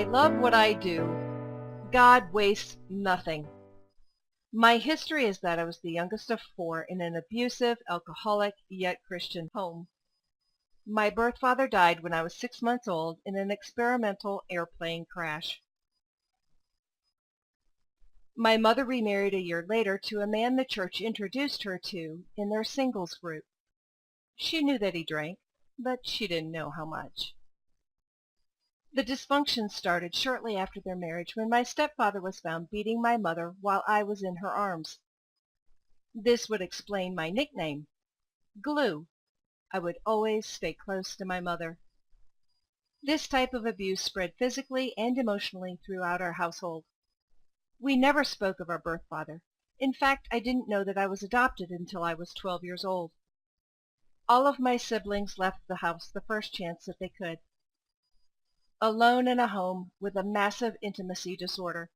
I love what I do. God wastes nothing. My history is that I was the youngest of 4 in an abusive, alcoholic, yet Christian home. My birth father died when I was 6 months old in an experimental airplane crash. My mother remarried a year later to a man the church introduced her to in their singles group. She knew that he drank, but she didn't know how much. The dysfunction started shortly after their marriage when my stepfather was found beating my mother while I was in her arms. This would explain my nickname, Glue. I would always stay close to my mother. This type of abuse spread physically and emotionally throughout our household. We never spoke of our birth father. In fact, I didn't know that I was adopted until I was 12 years old. All of my siblings left the house the first chance that they could. Alone in a home with a massive intimacy disorder,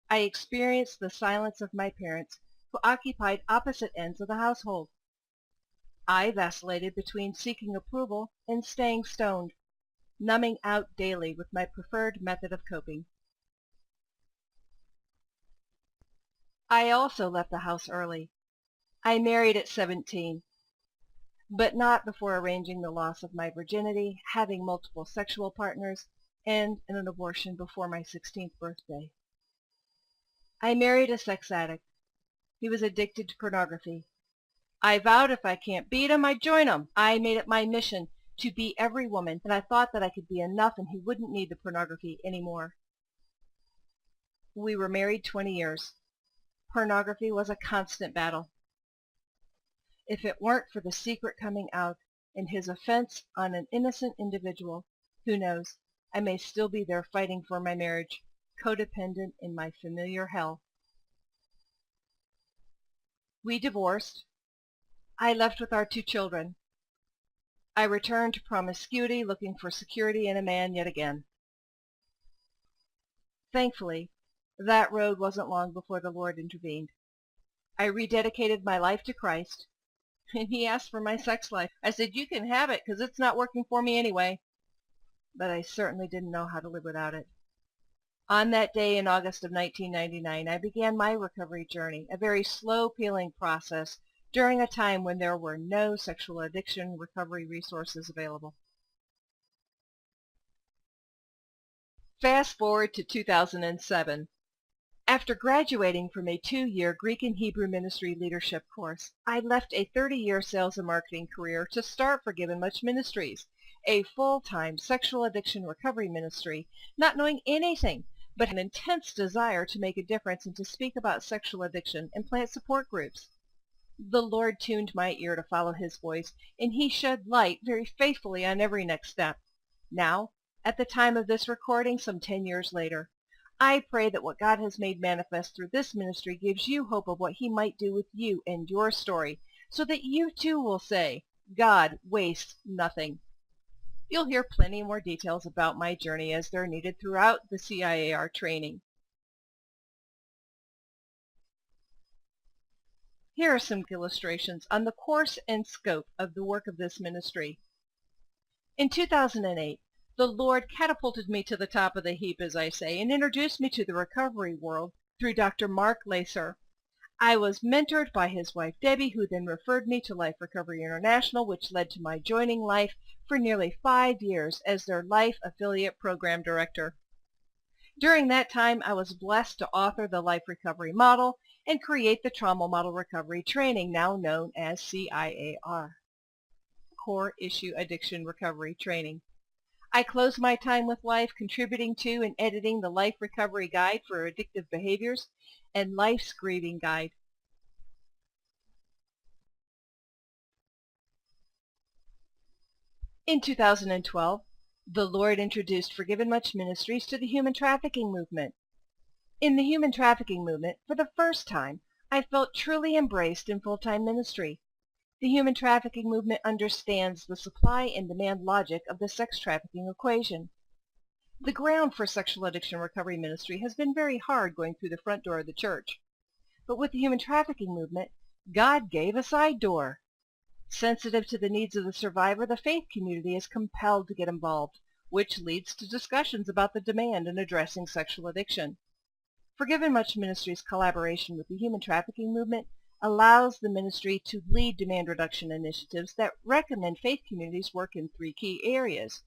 I experienced the silence of my parents, who occupied opposite ends of the household. I vacillated between seeking approval and staying stoned, numbing out daily with my preferred method of coping. I also left the house early. I married at 17, but not before arranging the loss of my virginity, having multiple sexual partners, and an abortion before my 16th birthday. I married a sex addict. He was addicted to pornography. I vowed if I can't beat him, I'd join him. I made it my mission to be every woman, and I thought that I could be enough and he wouldn't need the pornography anymore. We were married 20 years. Pornography was a constant battle. If it weren't for the secret coming out and his offense on an innocent individual, who knows, I may still be there fighting for my marriage, codependent in my familiar hell. We divorced. I left with our 2 children. I returned to promiscuity, looking for security in a man yet again. Thankfully, that road wasn't long before the Lord intervened. I rededicated my life to Christ, and he asked for my sex life. I said, "You can have it, because it's not working for me anyway." But I certainly didn't know how to live without it. On that day in August of 1999, I began my recovery journey, a very slow-peeling process during a time when there were no sexual addiction recovery resources available. Fast forward to 2007. After graduating from a 2-year Greek and Hebrew ministry leadership course, I left a 30-year sales and marketing career to start Forgiven Much Ministries, a full-time sexual addiction recovery ministry, not knowing anything but an intense desire to make a difference and to speak about sexual addiction and plant support groups. The Lord tuned my ear to follow his voice, and he shed light very faithfully on every next step. Now, at the time of this recording, some 10 years later, I pray that what God has made manifest through this ministry gives you hope of what he might do with you and your story, so that you too will say, "God wastes nothing." You'll hear plenty more details about my journey as they're needed throughout the CIAR training. Here are some illustrations on the course and scope of the work of this ministry. In 2008, the Lord catapulted me to the top of the heap, as I say, and introduced me to the recovery world through Dr. Mark Lacer. I was mentored by his wife Debbie, who then referred me to Life Recovery International, which led to my joining Life for nearly 5 years as their Life Affiliate Program Director. During that time, I was blessed to author the Life Recovery Model and create the Trauma Model Recovery Training, now known as CIAR, Core Issue Addiction Recovery Training. I close my time with Life contributing to and editing the Life Recovery Guide for Addictive Behaviors and Life's Grieving Guide. In 2012, the Lord introduced Forgiven Much Ministries to the human trafficking movement. In the human trafficking movement, for the first time, I felt truly embraced in full-time ministry. The human trafficking movement understands the supply and demand logic of the sex trafficking equation. The ground for sexual addiction recovery ministry has been very hard going through the front door of the church. But with the human trafficking movement, God gave a side door. Sensitive to the needs of the survivor, the faith community is compelled to get involved, which leads to discussions about the demand in addressing sexual addiction. Forgiven Much Ministries' collaboration with the human trafficking movement allows the ministry to lead demand reduction initiatives that recommend faith communities work in 3 key areas.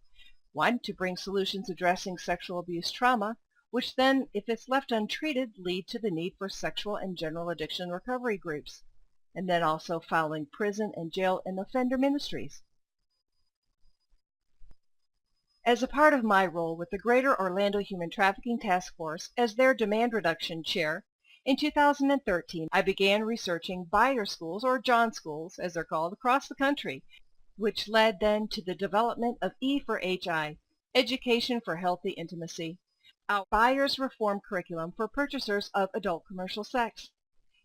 1, to bring solutions addressing sexual abuse trauma, which then, if it's left untreated, lead to the need for sexual and general addiction recovery groups, and then also following prison and jail and offender ministries. As a part of my role with the Greater Orlando Human Trafficking Task Force as their demand reduction chair, in 2013 I began researching buyer schools, or John schools as they're called, across the country, which led then to the development of E4HI, Education for Healthy Intimacy, our buyer's reform curriculum for purchasers of adult commercial sex.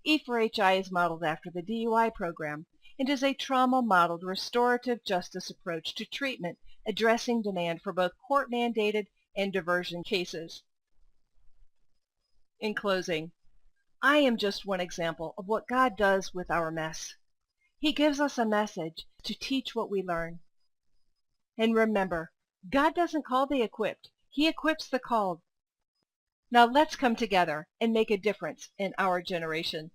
E4HI is modeled after the DUI program and is a trauma-modeled restorative justice approach to treatment addressing demand for both court-mandated and diversion cases. In closing, I am just one example of what God does with our mess. He gives us a message to teach what we learn. And remember, God doesn't call the equipped. He equips the called. Now let's come together and make a difference in our generation.